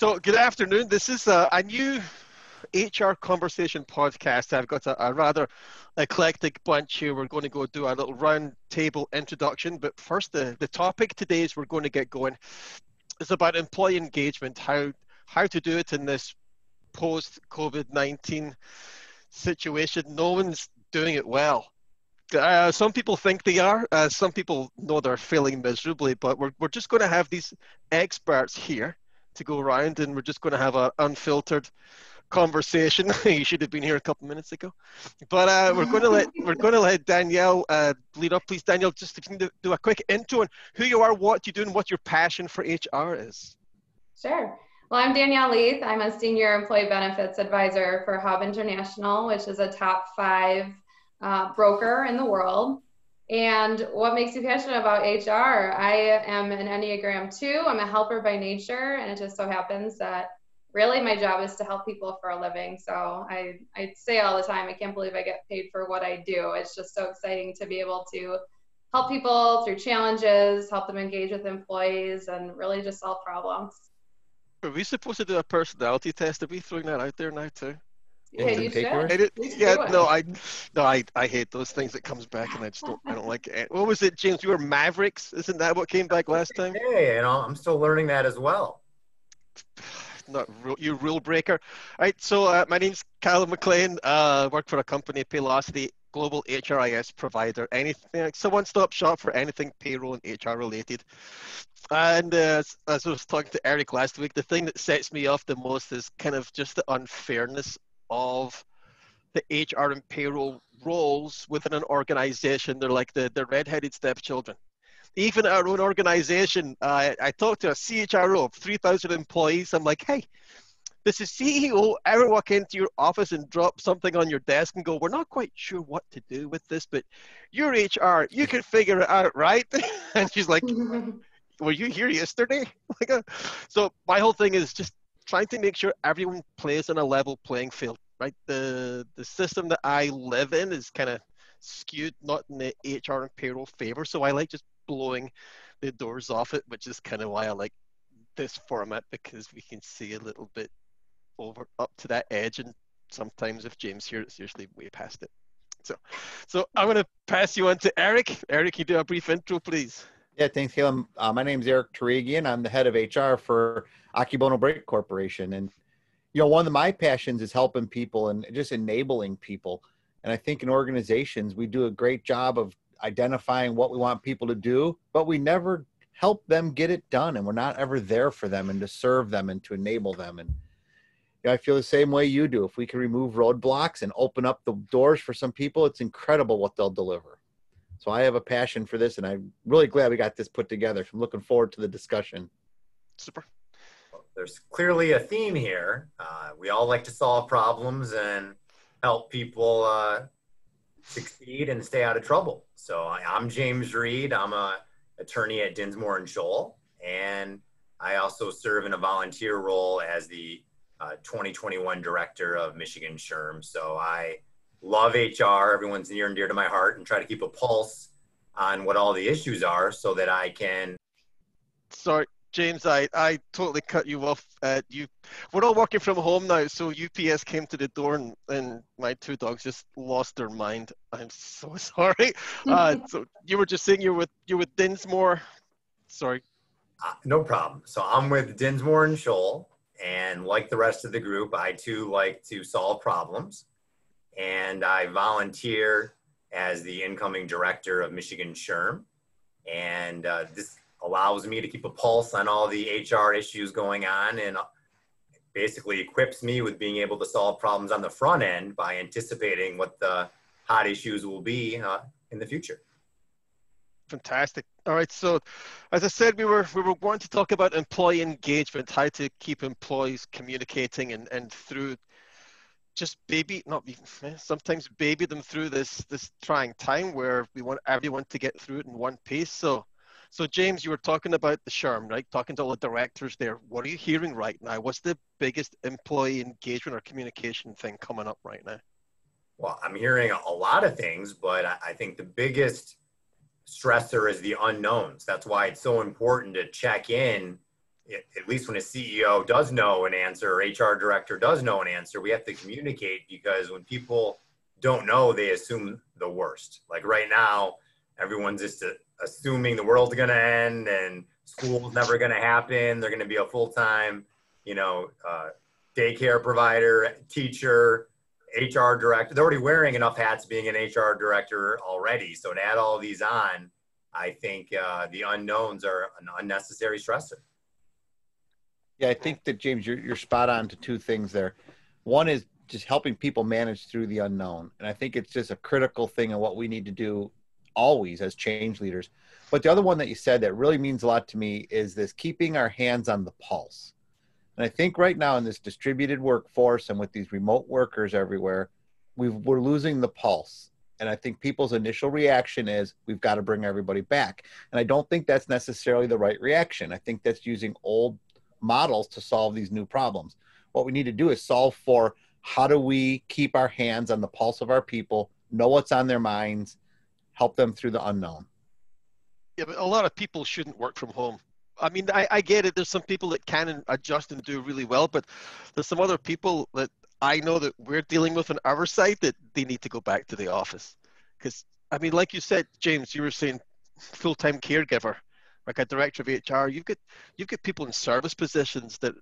So, good afternoon. This is a new HR conversation podcast. I've got a rather eclectic bunch here. We're going to go do a little round table introduction. But first, the topic today is we're going to get going. It's about employee engagement, how to do it in this post COVID-19 situation. No one's doing it well. Some people think they are. Some people know they're failing miserably. But we're just going to have these experts here to go around, and we're just going to have an unfiltered conversation. You should have been here a couple minutes ago. But we're going to let Danielle lead up, please. Danielle, just if you can do a quick intro on who you are, what you do, and what your passion for HR is. Sure. Well, I'm Danielle Leath. I'm a senior employee benefits advisor for Hub International, which is a top 5 broker in the world. And what makes me passionate about HR? I am an Enneagram 2. I'm a helper by nature, and it just so happens that really my job is to help people for a living. So I say all the time, I can't believe I get paid for what I do. It's just so exciting to be able to help people through challenges, help them engage with employees, and really just solve problems. Are we supposed to do a personality test? Are we throwing that out there now too? Yeah, you should. I hate those things that comes back, and I don't like it. What was it, James? You were Mavericks, isn't that what came back last time? Hey, I'm still learning that as well. You rule breaker. All right, so my name's Calum Maclean. Work for a company, Paylocity, global HRIS provider. Anything, it's a one-stop shop for anything payroll and HR related. And as I was talking to Eric last week, the thing that sets me off the most is kind of just the unfairness of the HR and payroll roles within an organization. They're like the red-headed stepchildren. Even our own organization, I talked to a CHRO of 3,000 employees. I'm like, hey, does the CEO ever walk into your office and drop something on your desk and go, we're not quite sure what to do with this, but you're HR, you can figure it out, right? And she's like, were you here yesterday? So my whole thing is just trying to make sure everyone plays on a level playing field, right? The system that I live in is kind of skewed, not in the HR and payroll favor. So I like just blowing the doors off it, which is kind of why I like this format, because we can see a little bit over up to that edge. And sometimes if James here, it's usually way past it. So I'm going to pass you on to Eric. Eric, you do a brief intro, please. Yeah, thanks, Calum. My name's Eric Torigian. I'm the head of HR for Akebono Brake Corporation. And, one of my passions is helping people and just enabling people. And I think in organizations, we do a great job of identifying what we want people to do, but we never help them get it done. And we're not ever there for them and to serve them and to enable them. And I feel the same way you do. If we can remove roadblocks and open up the doors for some people, it's incredible what they'll deliver. So I have a passion for this, and I'm really glad we got this put together. So I'm looking forward to the discussion. Super. There's clearly a theme here. We all like to solve problems and help people succeed and stay out of trouble. So I'm James Reid. I'm an attorney at Dinsmore and Scholl, and I also serve in a volunteer role as the 2021 director of Michigan SHRM. So I love HR. Everyone's near and dear to my heart, and try to keep a pulse on what all the issues are so that I can. Sorry, James, I totally cut you off. We're all working from home now, so UPS came to the door and my 2 dogs just lost their mind. I'm so sorry. So you were just saying you're with Dinsmore. Sorry. No problem. So I'm with Dinsmore and Scholl, and like the rest of the group, I too like to solve problems. And I volunteer as the incoming director of Michigan SHRM. And this allows me to keep a pulse on all the HR issues going on, and basically equips me with being able to solve problems on the front end by anticipating what the hot issues will be in the future. Fantastic. All right. So as I said, we were going to talk about employee engagement, how to keep employees communicating and through just sometimes baby them through this trying time where we want everyone to get through it in one piece. So James, you were talking about the SHRM, right? Talking to all the directors there. What are you hearing right now? What's the biggest employee engagement or communication thing coming up right now? Well, I'm hearing a lot of things, but I think the biggest stressor is the unknowns. That's why it's so important to check in at least when a CEO does know an answer or HR director does know an answer, we have to communicate, because when people don't know, they assume the worst. Like right now, everyone's just assuming the world's going to end and school's never going to happen. They're going to be a full-time, daycare provider, teacher, HR director. They're already wearing enough hats being an HR director already. So to add all these on, I think the unknowns are an unnecessary stressor. Yeah, I think that, James, you're spot on to two things there. One is just helping people manage through the unknown. And I think it's just a critical thing of what we need to do always as change leaders. But the other one that you said that really means a lot to me is this keeping our hands on the pulse. And I think right now in this distributed workforce and with these remote workers everywhere, we're losing the pulse. And I think people's initial reaction is we've got to bring everybody back. And I don't think that's necessarily the right reaction. I think that's using old models to solve these new problems. What we need to do is solve for how do we keep our hands on the pulse of our people, know what's on their minds, help them through the unknown. Yeah, but a lot of people shouldn't work from home. I mean, I get it. There's some people that can adjust and do really well, but there's some other people that I know that we're dealing with on our side that they need to go back to the office. Because, I mean, like you said, James, you were saying full-time caregiver, like a director of HR. You've got people in service positions that,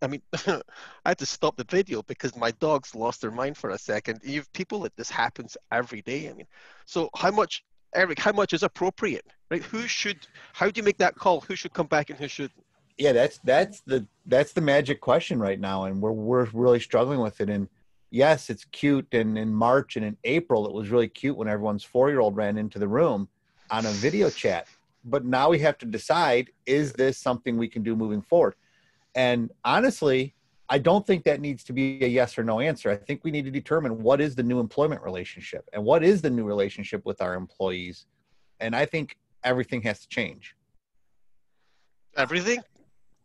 I mean, I had to stop the video because my dogs lost their mind for a second. You have people that this happens every day. I mean, so how much, Eric, how much is appropriate, right? How do you make that call? Who should come back and who shouldn't? Yeah, that's the magic question right now. And we're really struggling with it. And yes, it's cute. And in March and in April, it was really cute when everyone's 4-year-old ran into the room on a video chat. But now we have to decide, is this something we can do moving forward? And honestly, I don't think that needs to be a yes or no answer. I think we need to determine what is the new employment relationship and what is the new relationship with our employees. And I think everything has to change. Everything?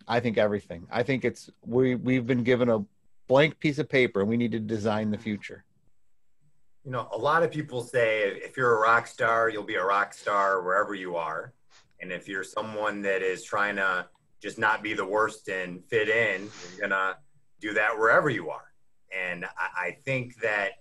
I think everything. I think we've been given a blank piece of paper and we need to design the future. A lot of people say if you're a rock star, you'll be a rock star wherever you are. And if you're someone that is trying to just not be the worst and fit in, you're gonna do that wherever you are. And I think that,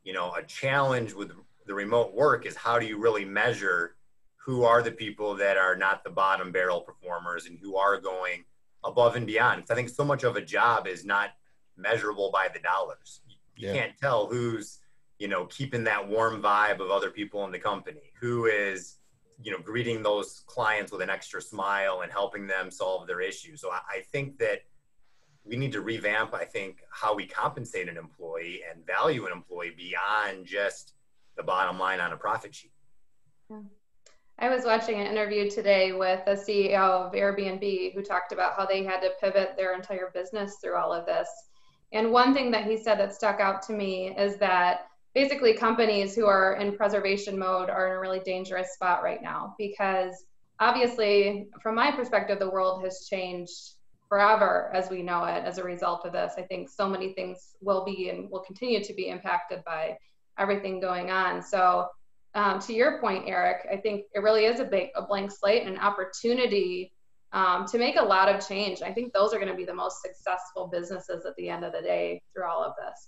a challenge with the remote work is how do you really measure who are the people that are not the bottom barrel performers and who are going above and beyond. Because I think so much of a job is not measurable by the dollars. You can't tell who's, keeping that warm vibe of other people in the company, who is, greeting those clients with an extra smile and helping them solve their issues. So I think that we need to revamp, how we compensate an employee and value an employee beyond just the bottom line on a profit sheet. Yeah. I was watching an interview today with the CEO of Airbnb who talked about how they had to pivot their entire business through all of this. And one thing that he said that stuck out to me is that basically companies who are in preservation mode are in a really dangerous spot right now, because obviously from my perspective, the world has changed forever as we know it as a result of this. I think so many things will be and will continue to be impacted by everything going on. So to your point, Eric, I think it really is a blank slate and an opportunity to make a lot of change. I think those are going to be the most successful businesses at the end of the day through all of this.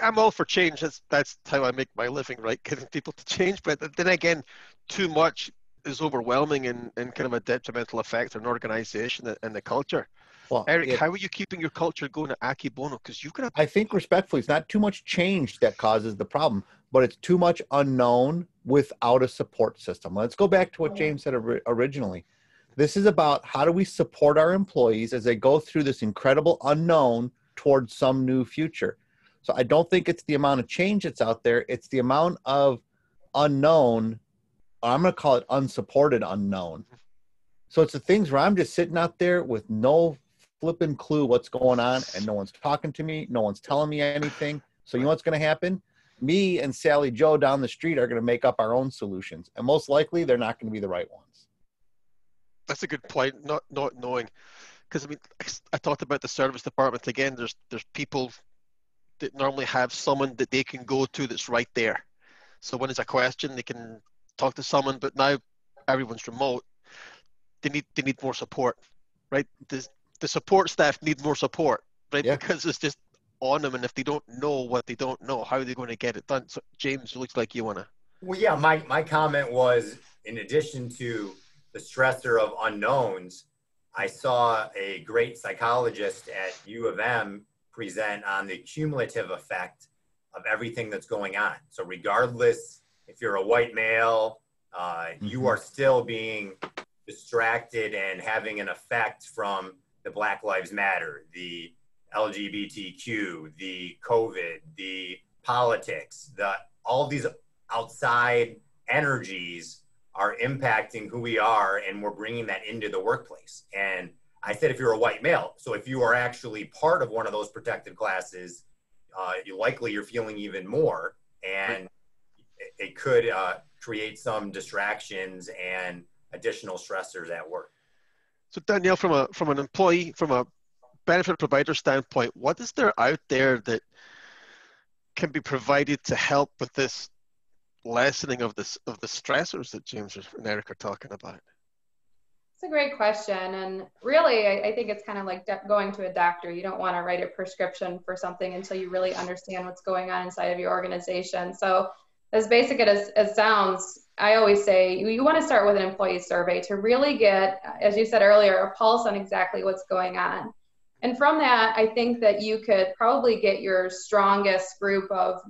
I'm all for change. That's how I make my living, right? Getting people to change. But then again, too much is overwhelming and kind of a detrimental effect on an organization and the culture. Well, Eric, how are you keeping your culture going at Akebono? Because I think respectfully, it's not too much change that causes the problem, but it's too much unknown without a support system. Let's go back to what James said originally. This is about how do we support our employees as they go through this incredible unknown towards some new future. So I don't think it's the amount of change that's out there. It's the amount of unknown, or I'm going to call it unsupported unknown. So it's the things where I'm just sitting out there with no flipping clue what's going on and no one's talking to me. No one's telling me anything. So you know what's going to happen? Me and Sally Joe down the street are going to make up our own solutions. And most likely they're not going to be the right ones. That's a good point, not knowing. Because, I mean, I talked about the service department again. There's people that normally have someone that they can go to that's right there. So when there's a question, they can talk to someone, but now everyone's remote. they need more support, right? The support staff need more support, right? Yeah. Because it's just on them, and if they don't know what they don't know, how are they going to get it done? So James, looks like you want to. Well, yeah, my comment was, in addition to the stressor of unknowns, I saw a great psychologist at U of M present on the cumulative effect of everything that's going on. So regardless if you're a white male, you are still being distracted and having an effect from the Black Lives Matter, the LGBTQ, the COVID, the politics, all these outside energies are impacting who we are, and we're bringing that into the workplace. And I said, if you're a white male, so if you are actually part of one of those protected classes, you're feeling even more, and it could create some distractions and additional stressors at work. So Danielle, from an employee, from a benefit provider standpoint, what is there out there that can be provided to help with this lessening of the stressors that James and Eric are talking about? It's a great question. And really, I think it's kind of like going to a doctor. You don't want to write a prescription for something until you really understand what's going on inside of your organization. So as basic as it sounds, I always say you want to start with an employee survey to really get, as you said earlier, a pulse on exactly what's going on. And from that, I think that you could probably get your strongest group of,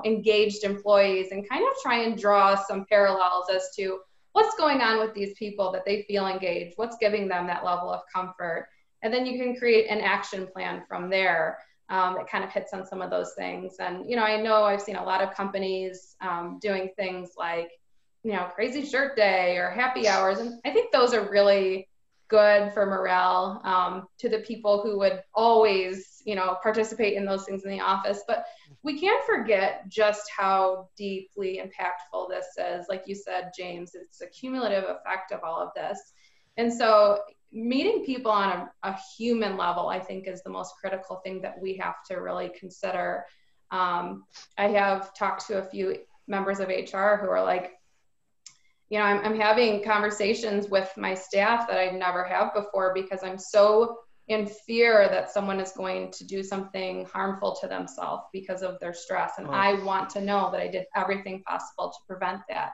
engaged employees and kind of try and draw some parallels as to what's going on with these people that they feel engaged, what's giving them that level of comfort. And then you can create an action plan from there that kind of hits on some of those things. And, I know I've seen a lot of companies doing things like, crazy shirt day or happy hours. And I think those are really good for morale to the people who would always, participate in those things in the office. But we can't forget just how deeply impactful this is. Like you said, James, it's a cumulative effect of all of this. And so meeting people on a human level, I think, is the most critical thing that we have to really consider. I have talked to a few members of HR who are like, I'm having conversations with my staff that I never have before because I'm so in fear that someone is going to do something harmful to themselves because of their stress. And I want to know that I did everything possible to prevent that.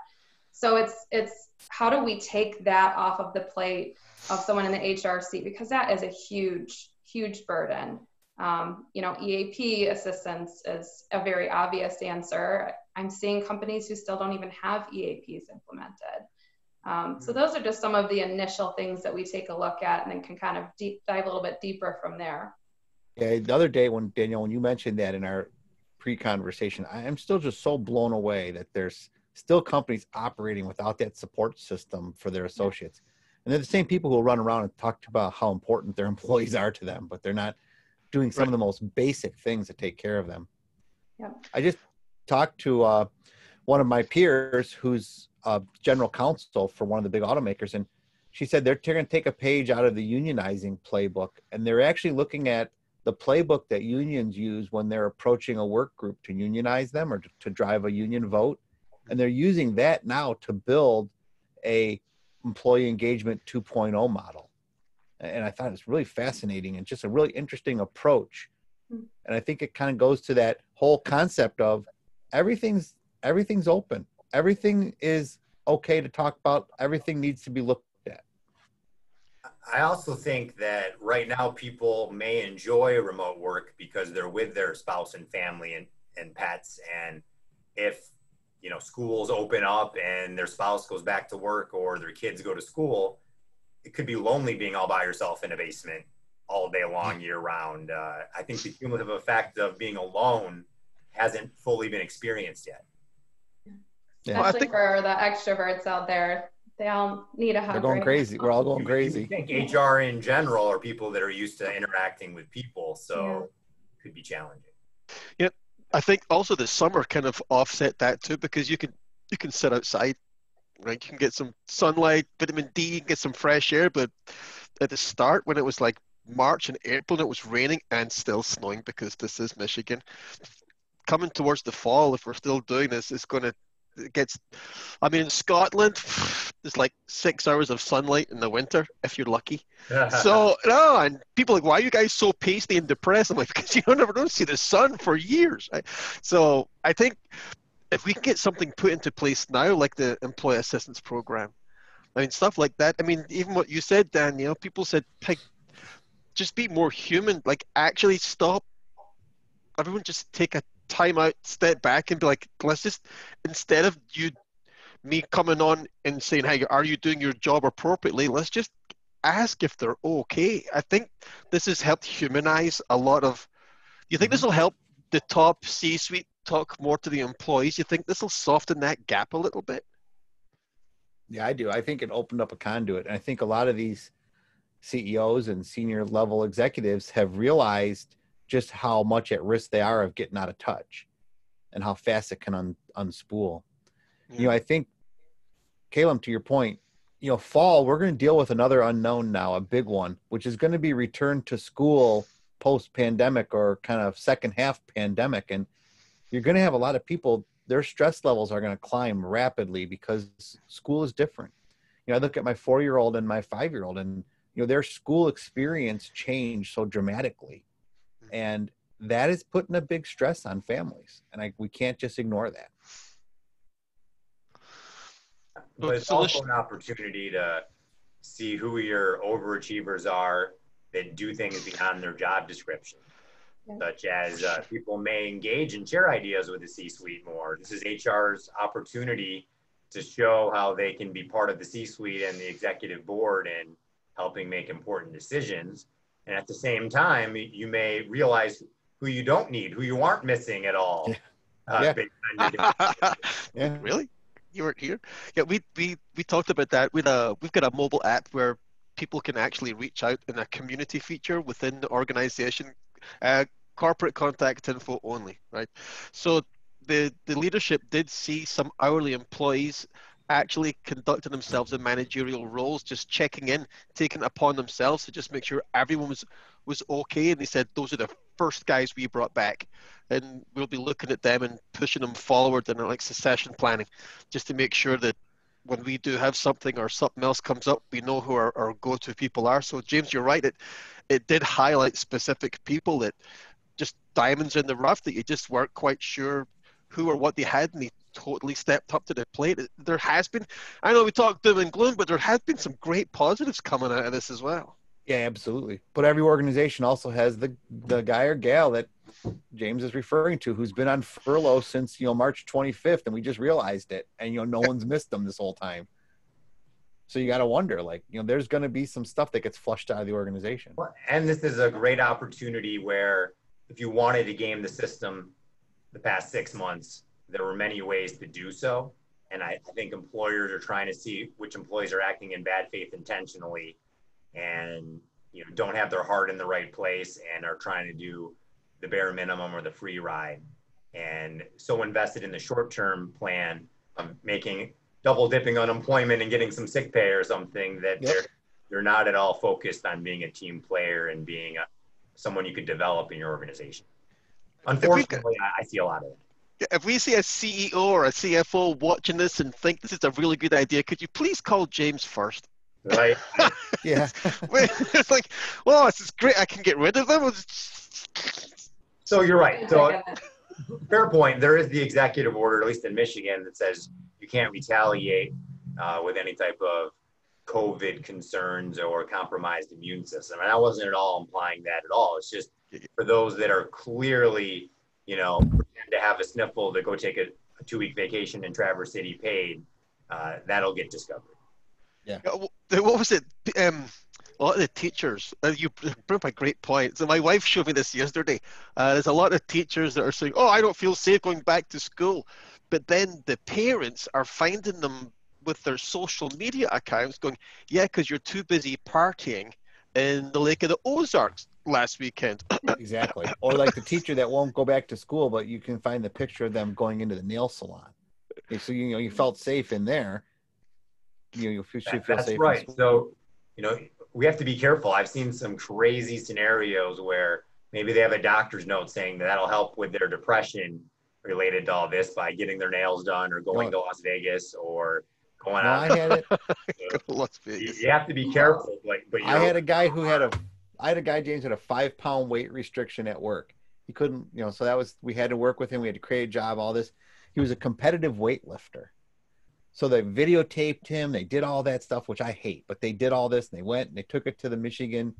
So it's how do we take that off of the plate of someone in the HR seat? Because that is a huge, huge burden. EAP assistance is a very obvious answer. I'm seeing companies who still don't even have EAPs implemented. So those are just some of the initial things that we take a look at and then can kind of dive a little bit deeper from there. Yeah, the other day when you mentioned that in our pre-conversation, I am still just so blown away that there's still companies operating without that support system for their associates. And they're the same people who will run around and talk about how important their employees are to them, but they're not doing some of the most basic things to take care of them. Yep. I just talked to one of my peers who's general counsel for one of the big automakers, and she said they're going to take a page out of the unionizing playbook, and they're actually looking at the playbook that unions use when they're approaching a work group to unionize them or to drive a union vote, and they're using that now to build a employee engagement 2.0 model. And I thought it's really fascinating and just a really interesting approach. And I think it kind of goes to that whole concept of everything's open. Everything is okay to talk about. Everything needs to be looked at. I also think that right now people may enjoy remote work because they're with their spouse and family and pets. And if, schools open up and their spouse goes back to work or their kids go to school, it could be lonely being all by yourself in a basement all day long, year round. I think the cumulative effect of being alone hasn't fully been experienced yet. Yeah. Especially for the extroverts out there, they all need a hug. They're going crazy. We're all going crazy. I think HR in general are people that are used to interacting with people, so it could be challenging. Yeah, I think also the summer kind of offset that too, because you can sit outside. Right, you can get some sunlight, vitamin D, you can get some fresh air. But at the start, when it was like March and April, and it was raining and still snowing because this is Michigan. Coming towards the fall, if we're still doing this, it's going to it gets, I mean, in Scotland, there's like 6 hours of sunlight in the winter if you're lucky. So, no, and people are like, why are you guys so pasty and depressed? I'm like, because you don't see the sun for years. Right? So I think if we can get something put into place now, like the employee assistance program, I mean, stuff like that. I mean, even what you said, Danielle, people said, hey, just be more human, like actually stop. Everyone just take a time out, step back and be like, let's just, instead of me coming on and saying, hey, are you doing your job appropriately? Let's just ask if they're okay. I think this has helped humanize a lot of, you think this will help the top C-suite talk more to the employees? You think this will soften that gap a little bit? Yeah, I do. I think it opened up a conduit. And I think a lot of these CEOs and senior level executives have realized just how much at risk they are of getting out of touch and how fast it can unspool. Yeah. You know, I think, Calum, to your point, you know, fall, we're going to deal with another unknown now, a big one, which is going to be return to school post-pandemic or kind of second half pandemic. And you're going to have a lot of people, their stress levels are going to climb rapidly because school is different. You know, I look at my 4-year-old and my 5-year-old, and, you know, their school experience changed so dramatically. And that is putting a big stress on families. And we can't just ignore that. But it's also an opportunity to see who your overachievers are that do things beyond their job description, such as people may engage and share ideas with the C-suite more. This is HR's opportunity to show how they can be part of the C-suite and the executive board and helping make important decisions. And at the same time, you may realize who you don't need, who you aren't missing at all. Yeah. Really? You weren't here? Yeah, we talked about that. We've got a mobile app where people can actually reach out in a community feature within the organization, corporate contact info only, right? So the leadership did see some hourly employees actually conducting themselves in managerial roles, just checking in, taking it upon themselves to just make sure everyone was okay. And they said those are the first guys we brought back, and we'll be looking at them and pushing them forward in like succession planning, just to make sure that when we do have something or something else comes up, we know who our go-to people are. So James, you're right, it did highlight specific people that just diamonds in the rough that you just weren't quite sure who or what they had, and they totally stepped up to the plate. There has been, I know we talk doom and gloom, but there has been some great positives coming out of this as well. Yeah, absolutely. But every organization also has the guy or gal that James is referring to, who's been on furlough since, you know, March 25th, and we just realized it, and, you know, no one's missed them this whole time. So you got to wonder, like, you know, there's going to be some stuff that gets flushed out of the organization. And this is a great opportunity where if you wanted to game the system the past 6 months, there were many ways to do so. And I think employers are trying to see which employees are acting in bad faith intentionally and, you know, don't have their heart in the right place and are trying to do the bare minimum or the free ride. And so invested in the short-term plan of making double dipping unemployment and getting some sick pay or something that they're not at all focused on being a team player and being someone you could develop in your organization. Unfortunately, I see a lot of it. If we see a CEO or a CFO watching this and think this is a really good idea, could you please call James first? Right. Yeah. It's like, well, this is great. I can get rid of them. So you're right. So fair point. There is the executive order, at least in Michigan, that says you can't retaliate with any type of COVID concerns or compromised immune system. And I wasn't at all implying that at all. It's just for those that are clearly, you know, pretend to have a sniffle to go take a 2-week vacation in Traverse City paid, that'll get discovered. Yeah. What was it? A lot of the teachers, you bring up a great point. So my wife showed me this yesterday. There's a lot of teachers that are saying, oh, I don't feel safe going back to school. But then the parents are finding them with their social media accounts going, yeah, because you're too busy partying in the Lake of the Ozarks last weekend. Exactly. Or like the teacher that won't go back to school, but you can find the picture of them going into the nail salon. Okay, so, you know, you felt safe in there. You should feel That's safe. Right. So, you know, we have to be careful. I've seen some crazy scenarios where maybe they have a doctor's note saying that'll help with their depression. related to all this by getting their nails done or going to Las Vegas or going No, on. I had it. Go to Las Vegas. You have to be careful. But I had a guy who had James had a 5-pound weight restriction at work. He couldn't, so that was, we had to work with him. We had to create a job, all this. He was a competitive weightlifter. So they videotaped him. They did all that stuff, which I hate, but they did all this and they went and they took it to the Michigan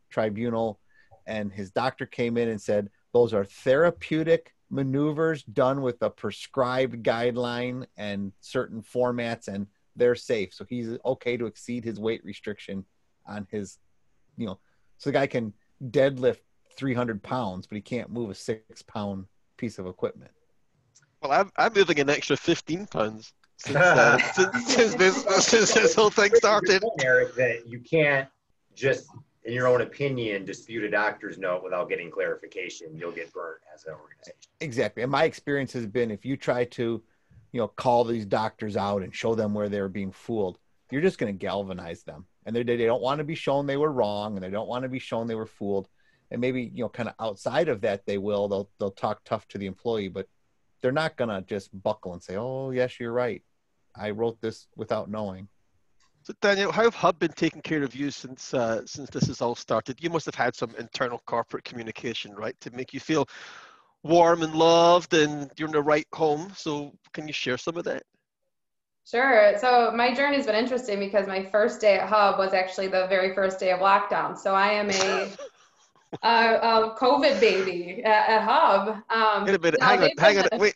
tribunal, and his doctor came in and said, those are therapeutic maneuvers done with a prescribed guideline and certain formats, and they're safe. So he's okay to exceed his weight restriction on his, so the guy can deadlift 300 pounds, but he can't move a 6-pound piece of equipment. Well, I'm moving an extra 15 pounds since this whole thing started. Eric, that you can't just, in your own opinion, dispute a doctor's note without getting clarification. You'll get burnt as an organization. Exactly. And my experience has been, if you try to, call these doctors out and show them where they're being fooled, you're just going to galvanize them. And they don't want to be shown they were wrong, and they don't want to be shown they were fooled. And maybe, kind of outside of that, they'll talk tough to the employee, but they're not going to just buckle and say, oh, yes, you're right. I wrote this without knowing. So Danielle, how have Hub been taking care of you since this has all started? You must have had some internal corporate communication, right, to make you feel warm and loved and you're in the right home. So can you share some of that? Sure. So my journey's been interesting because my first day at Hub was actually the very first day of lockdown. So I am a COVID baby at Hub. Wait a minute, hang on. Wait.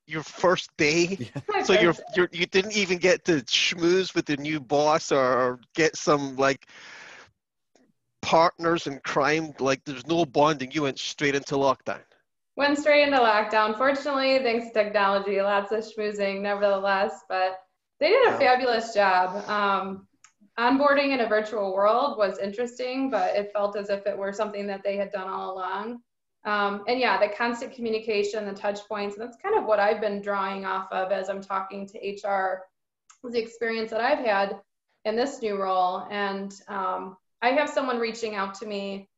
Your first day? So you didn't even get to schmooze with the new boss or get some like partners in crime? Like there's no bonding. You went straight into lockdown. Went straight into lockdown. Fortunately, thanks to technology, lots of schmoozing nevertheless, but they did a fabulous job. Onboarding in a virtual world was interesting, but it felt as if it were something that they had done all along. And yeah, the constant communication, the touch points, and that's kind of what I've been drawing off of as I'm talking to HR, the experience that I've had in this new role. And I have someone reaching out to me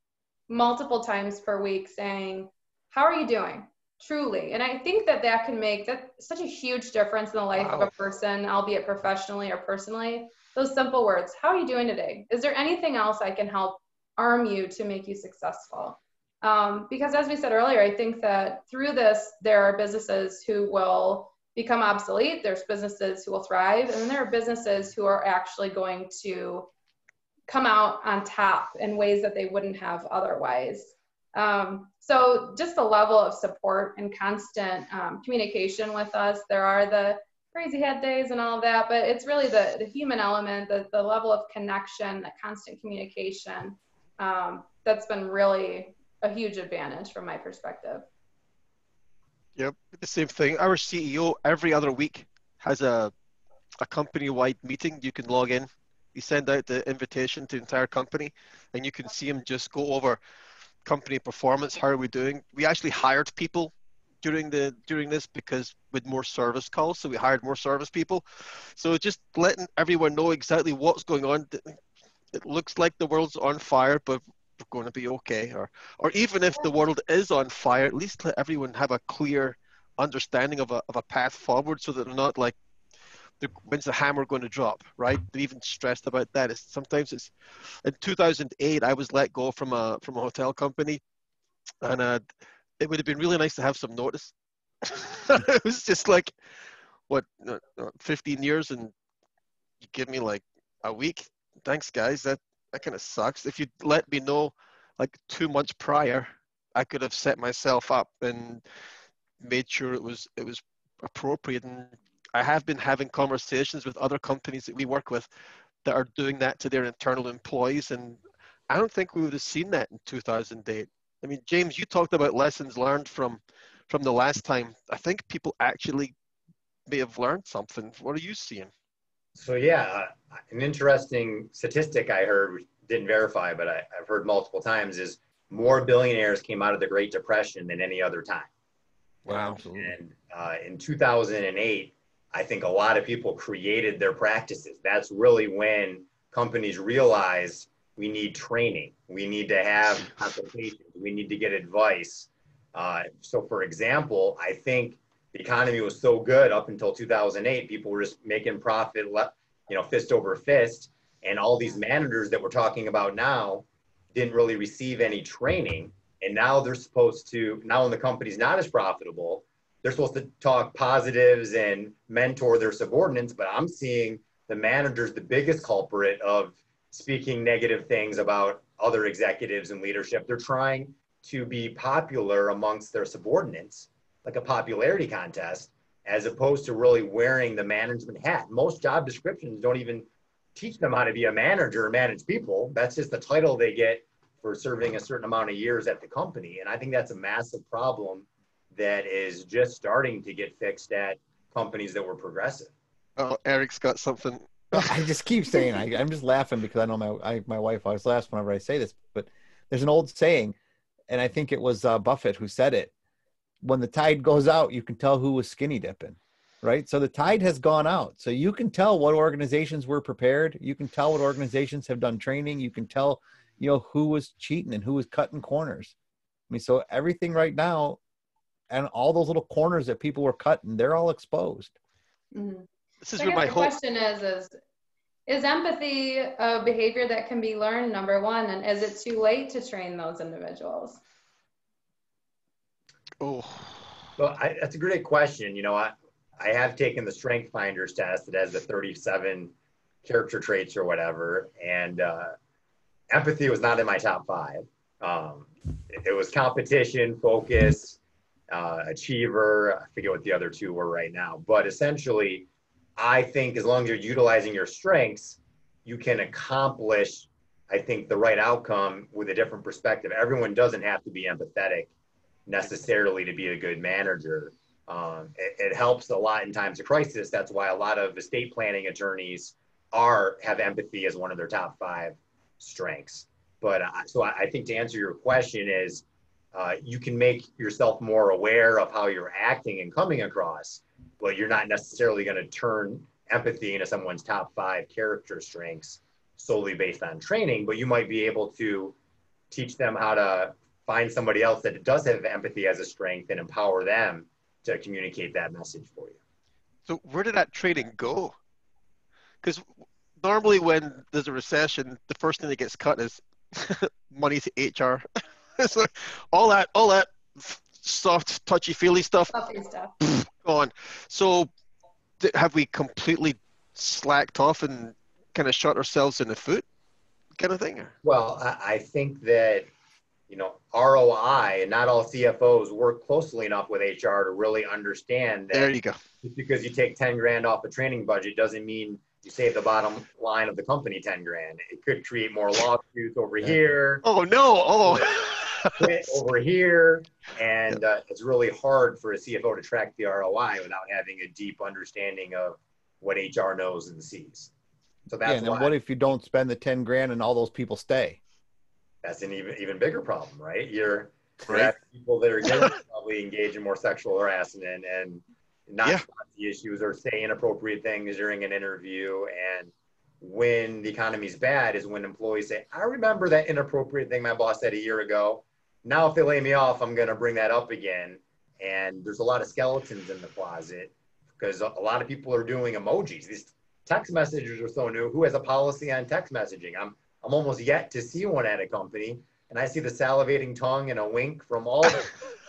multiple times per week saying, how are you doing? Truly. And I think that can make such a huge difference in the life of a person, albeit professionally or personally. Those simple words. How are you doing today? Is there anything else I can help arm you to make you successful? Because as we said earlier, I think that through this, there are businesses who will become obsolete. There's businesses who will thrive. And then there are businesses who are actually going to come out on top in ways that they wouldn't have otherwise. So just the level of support and constant communication with us. There are the crazy head days and all of that, but it's really the human element, the level of connection, the constant communication, that's been really a huge advantage from my perspective. Yep, the same thing. Our CEO every other week has a company-wide meeting. You can log in. You send out the invitation to the entire company, and you can see him just go over company performance. How are we doing? We actually hired people during this because with more service calls, so we hired more service people. So just letting everyone know exactly what's going on. It looks like the world's on fire, but we're going to be okay. Or even if the world is on fire, at least let everyone have a clear understanding of a path forward, so that they're not like, when's the hammer going to drop, right? They're even stressed about that. Sometimes it's in 2008, I was let go from a hotel company, and it would have been really nice to have some notice. It was just like, 15 years, and you give me like a week. Thanks, guys. That kind of sucks. If you'd let me know like 2 months prior, I could have set myself up and made sure it was appropriate. And I have been having conversations with other companies that we work with that are doing that to their internal employees, and I don't think we would have seen that in 2008. I mean, James, you talked about lessons learned from the last time. I think people actually may have learned something. What are you seeing? So yeah, an interesting statistic I heard, which didn't verify, but I've heard multiple times, is more billionaires came out of the Great Depression than any other time. Wow. Absolutely. And in 2008, I think a lot of people created their practices. That's really when companies realize we need training. We need to have consultations. We need to get advice. So for example, I think the economy was so good up until 2008, people were just making profit, fist over fist. And all these managers that we're talking about now didn't really receive any training. And now they're supposed to, now when the company's not as profitable, they're supposed to talk positives and mentor their subordinates. But I'm seeing the managers the biggest culprit of speaking negative things about other executives and leadership. They're trying to be popular amongst their subordinates, like a popularity contest, as opposed to really wearing the management hat. Most job descriptions don't even teach them how to be a manager or manage people. That's just the title they get for serving a certain amount of years at the company. And I think that's a massive problem that is just starting to get fixed at companies that were progressive. Oh, Eric's got something. I just keep saying, I'm just laughing because I know my wife always laughs whenever I say this, but there's an old saying, and I think it was Buffett who said it. When the tide goes out, you can tell who was skinny dipping, right? So the tide has gone out. So you can tell what organizations were prepared. You can tell what organizations have done training. You can tell, who was cheating and who was cutting corners. I mean, so everything right now and all those little corners that people were cutting, they're all exposed. Mm-hmm. This is I where guess my the whole question is empathy a behavior that can be learned, number one, and is it too late to train those individuals? oh Well, that's a great question. I have taken the Strength Finders test. It has the 37 character traits or whatever, and empathy was not in my top 5. It was competition, focus, achiever. I forget what the other 2 were right now, but essentially, I think as long as you're utilizing your strengths, you can accomplish, I think, the right outcome with a different perspective. Everyone doesn't have to be empathetic necessarily to be a good manager. It helps a lot in times of crisis. That's why a lot of estate planning attorneys have empathy as one of their top 5 strengths. But so I think to answer your question is, you can make yourself more aware of how you're acting and coming across, but you're not necessarily going to turn empathy into someone's top 5 character strengths solely based on training, but you might be able to teach them how to find somebody else that does have empathy as a strength and empower them to communicate that message for you. So where did that training go? Because normally when there's a recession, the first thing that gets cut is money to HR. So all that soft, touchy-feely stuff, gone. So have we completely slacked off and kind of shot ourselves in the foot, kind of thing? Well, I think that ROI, and not all CFOs work closely enough with HR to really understand that. There you go. Just because you take 10 grand off a training budget doesn't mean you save the bottom line of the company 10 grand. It could create more lawsuits over here. Oh no! Over here, and it's really hard for a CFO to track the ROI without having a deep understanding of what HR knows and sees. So that's and then what if you don't spend the 10 grand and all those people stay? That's an even bigger problem, right? You're right. People that are going to probably engage in more sexual harassment and not the issues or say inappropriate things during an interview. And when the economy's bad is when employees say, I remember that inappropriate thing my boss said a year ago. Now, if they lay me off, I'm going to bring that up again. And there's a lot of skeletons in the closet because a lot of people are doing emojis. These text messages are so new. Who has a policy on text messaging? I'm almost yet to see one at a company, and I see the salivating tongue and a wink from all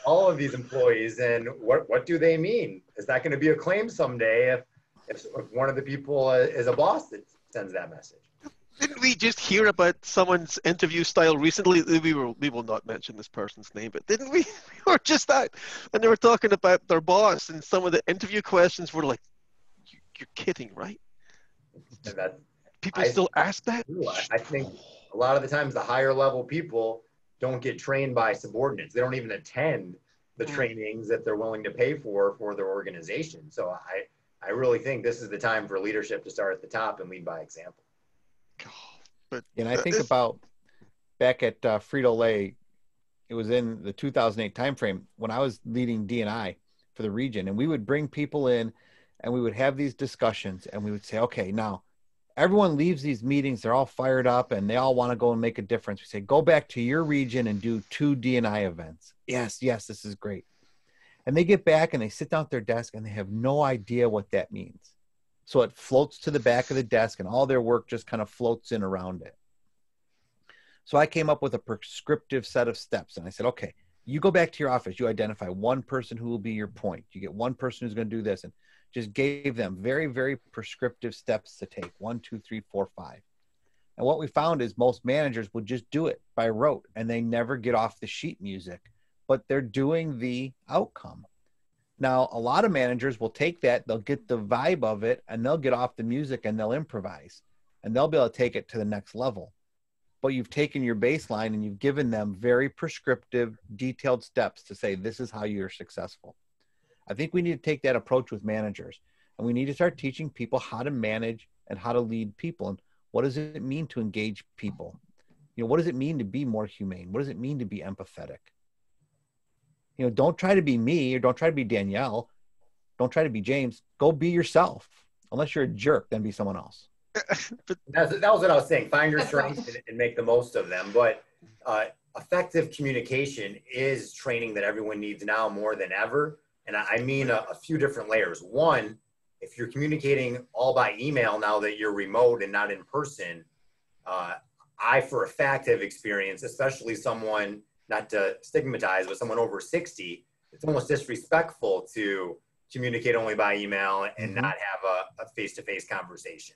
of these employees. And what do they mean? Is that going to be a claim someday if one of the people is a boss that sends that message? Didn't we just hear about someone's interview style recently? We will not mention this person's name, but didn't we? We were just out, and they were talking about their boss, and some of the interview questions were like, "You're kidding, right?" And that people still ask that. I think a lot of the times the higher level people don't get trained by subordinates. They don't even attend the trainings that they're willing to pay for their organization. So I really think this is the time for leadership to start at the top and lead by example. And I think about back at Frito-Lay, it was in the 2008 timeframe when I was leading D&I for the region, and we would bring people in and we would have these discussions and we would say, okay, now everyone leaves these meetings, they're all fired up and they all want to go and make a difference. We say, go back to your region and do 2 D&I events. Yes, this is great. And they get back and they sit down at their desk and they have no idea what that means. So it floats to the back of the desk and all their work just kind of floats in around it. So I came up with a prescriptive set of steps and I said, okay, you go back to your office, you identify one person who will be your point. You get one person who's going to do this, and just gave them very, very prescriptive steps to take. 1, 2, 3, 4, 5. And what we found is most managers would just do it by rote and they never get off the sheet music, but they're doing the outcome. Now, a lot of managers will take that, they'll get the vibe of it, and they'll get off the music and they'll improvise and they'll be able to take it to the next level. But you've taken your baseline and you've given them very prescriptive, detailed steps to say, this is how you're successful. I think we need to take that approach with managers, and we need to start teaching people how to manage and how to lead people. And what does it mean to engage people? What does it mean to be more humane? What does it mean to be empathetic? Don't try to be me, or don't try to be Danielle. Don't try to be James. Go be yourself. Unless you're a jerk, then be someone else. That was what I was saying. Find your strengths and make the most of them. But effective communication is training that everyone needs now more than ever. And I mean a few different layers. One, if you're communicating all by email now that you're remote and not in person, I for a fact have experienced, especially someone, not to stigmatize, but someone over 60, it's almost disrespectful to communicate only by email and not have a face-to-face conversation.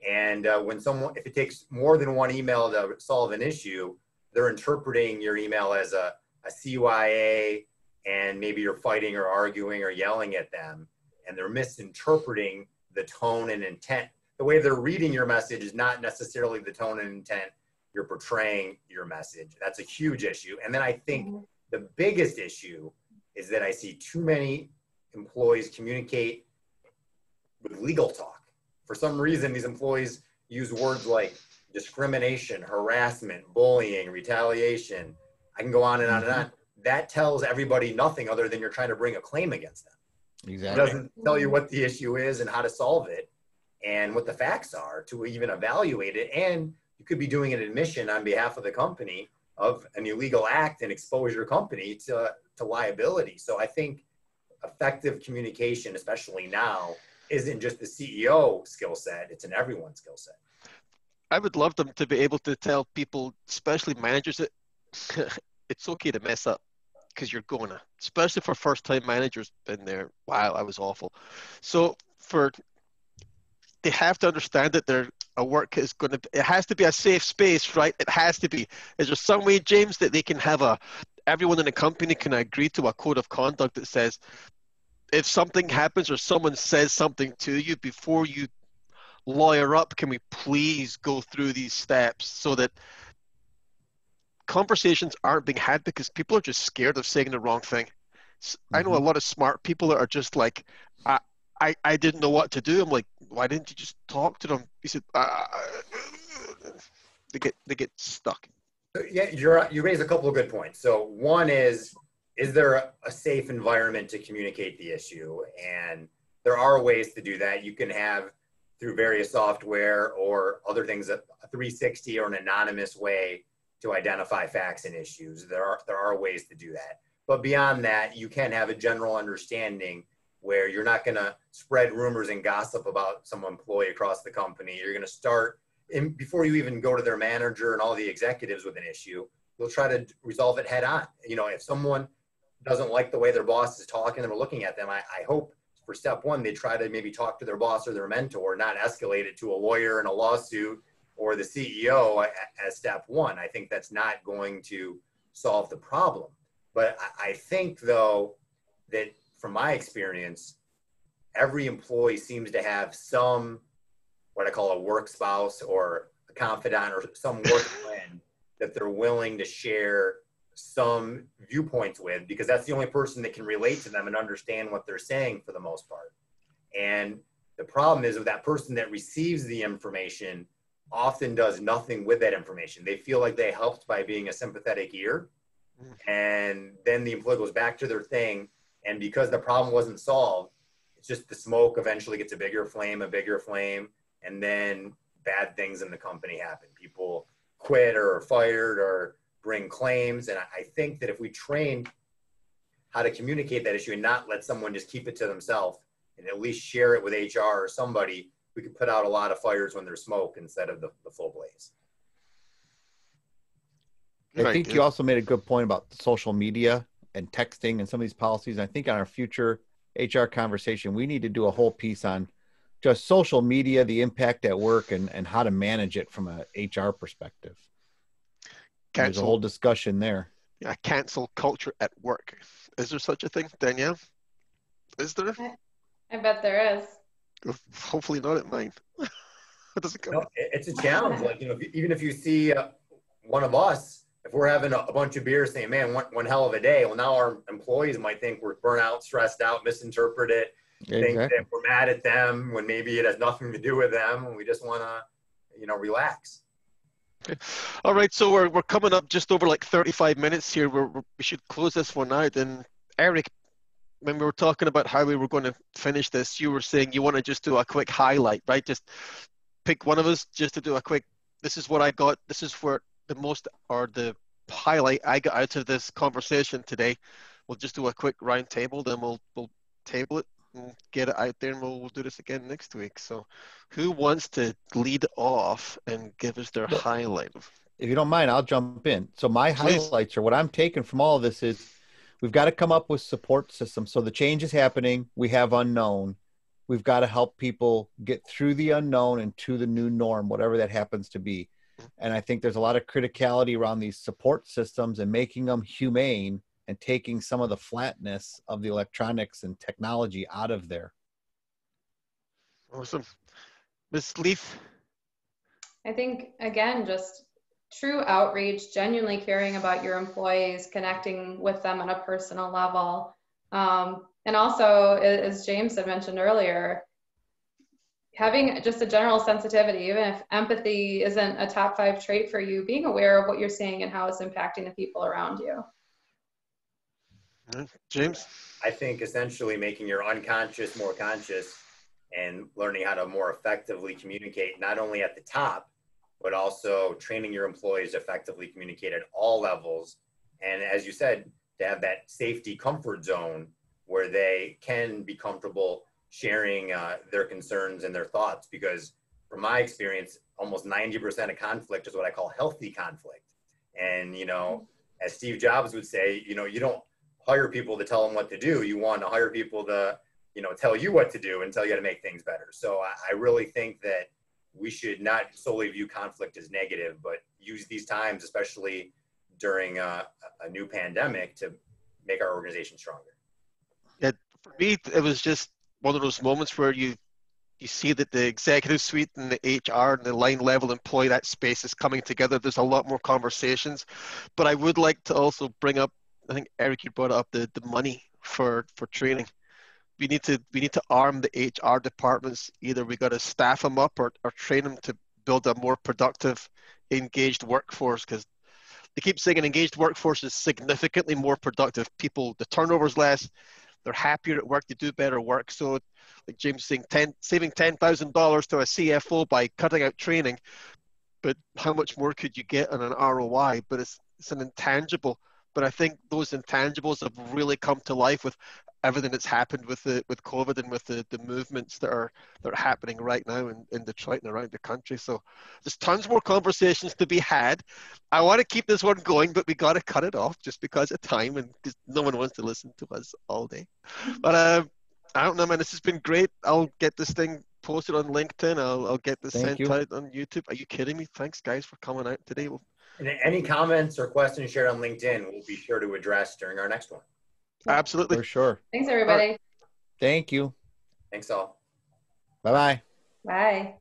And if it takes more than one email to solve an issue, they're interpreting your email as a CYA, and maybe you're fighting or arguing or yelling at them, and they're misinterpreting the tone and intent. The way they're reading your message is not necessarily the tone and intent you're portraying your message. That's a huge issue. And then I think the biggest issue is that I see too many employees communicate with legal talk. For some reason, these employees use words like discrimination, harassment, bullying, retaliation. I can go on and on and on. That tells everybody nothing other than you're trying to bring a claim against them. Exactly. It doesn't tell you what the issue is and how to solve it and what the facts are to even evaluate it. And you could be doing an admission on behalf of the company of an illegal act and expose your company to liability. So I think effective communication, especially now, isn't just the CEO skill set, it's an everyone skill set. I would love them to be able to tell people, especially managers, that it's okay to mess up because you're gonna, especially for first-time managers been there. Wow, I was awful. So they have to understand that their work is going to, it has to be a safe space, right? It has to be. Is there some way, James, that they can have everyone in the company can agree to a code of conduct that says, if something happens or someone says something to you before you lawyer up, can we please go through these steps so that conversations aren't being had because people are just scared of saying the wrong thing. I know a lot of smart people that are just like, I didn't know what to do. I'm like, why didn't you just talk to them? He said, they get stuck. Yeah, you raise a couple of good points. So one is there a safe environment to communicate the issue? And there are ways to do that. You can have through various software or other things, a 360 or an anonymous way to identify facts and issues. There are ways to do that. But beyond that, you can have a general understanding where you're not going to spread rumors and gossip about some employee across the company. You're going to start, before you even go to their manager and all the executives with an issue, you'll try to resolve it head on. You know, if someone doesn't like the way their boss is talking and looking at them, I hope for step one, they try to maybe talk to their boss or their mentor, not escalate it to a lawyer and a lawsuit or the CEO as step one. I think that's not going to solve the problem. But I think, though, that from my experience, every employee seems to have some, what I call a work spouse or a confidant or some work friend that they're willing to share some viewpoints with, because that's the only person that can relate to them and understand what they're saying for the most part. And the problem is with that person that receives the information often does nothing with that information. They feel like they helped by being a sympathetic ear. And then the employee goes back to their thing. And because the problem wasn't solved, it's just the smoke eventually gets a bigger flame. And then bad things in the company happen. People quit or are fired or bring claims. And I think that if we train how to communicate that issue and not let someone just keep it to themselves and at least share it with HR or somebody, we could put out a lot of fires when there's smoke instead of the full blaze. I think you also made a good point about social media and texting and some of these policies. I think on our future HR conversation, we need to do a whole piece on just social media, the impact at work, and how to manage it from a HR perspective. There's a whole discussion there. Yeah, cancel culture at work. Is there such a thing, Danielle? Is there? I bet there is. Hopefully not at mine. It doesn't come. No, it's a challenge. Like, you know, even if you see one of us, if we're having a bunch of beers saying, man, one hell of a day, well, now our employees might think we're burnt out, stressed out, misinterpret it, think that we're mad at them when maybe it has nothing to do with them, and we just want to, you know, relax. Okay. All right, so we're coming up just over like 35 minutes here. We should close this one out. And Eric, when we were talking about how we were going to finish this, you were saying you want to just do a quick highlight, right? Just pick one of us just to do a quick, this is what I got, this is where the most, or the highlight I got out of this conversation today. We'll just do a quick round table, then we'll table it and get it out there, and we'll do this again next week. So who wants to lead off and give us their highlight? If you don't mind, I'll jump in. So my highlights, or what I'm taking from all of this, is we've got to come up with support systems. So the change is happening. We have unknown. We've got to help people get through the unknown and to the new norm, whatever that happens to be. And I think there's a lot of criticality around these support systems and making them humane and taking some of the flatness of the electronics and technology out of there. Awesome. Ms. Leath? I think, again, just true outreach, genuinely caring about your employees, connecting with them on a personal level. And also, as James had mentioned earlier, having just a general sensitivity, even if empathy isn't a top 5 trait for you, being aware of what you're seeing and how it's impacting the people around you. James? I think essentially making your unconscious more conscious and learning how to more effectively communicate, not only at the top, but also training your employees to effectively communicate at all levels. And as you said, to have that safety comfort zone where they can be comfortable sharing their concerns and their thoughts, because from my experience, almost 90% of conflict is what I call healthy conflict. And, you know, as Steve Jobs would say, you know, you don't hire people to tell them what to do. You want to hire people to, you know, tell you what to do and tell you how to make things better. So I really think that we should not solely view conflict as negative, but use these times, especially during a new pandemic, to make our organization stronger. Yeah, for me, it was just one of those moments where you see that the executive suite and the HR and the line level employee, that space is coming together. There's a lot more conversations, but I would like to also bring up, I think Eric, you brought up the money for training. We need to arm the HR departments. Either we got to staff them up or train them to build a more productive, engaged workforce, because they keep saying an engaged workforce is significantly more productive. People, the turnover's less, they're happier at work, they do better work. So like James saying, saving $10,000 to a CFO by cutting out training, but how much more could you get on an ROI? But it's an intangible. But I think those intangibles have really come to life with everything that's happened with COVID and with the movements that are happening right now in Detroit and around the country. So there's tons more conversations to be had. I want to keep this one going, but we got to cut it off just because of time and because no one wants to listen to us all day. But I don't know, man. This has been great. I'll get this thing posted on LinkedIn. I'll get this sent out on YouTube. Are you kidding me? Thanks, guys, for coming out today. And any comments or questions shared on LinkedIn, we'll be sure to address during our next one. Absolutely. For sure. Thanks, everybody. Thank you. Thanks all. Bye-bye. Bye.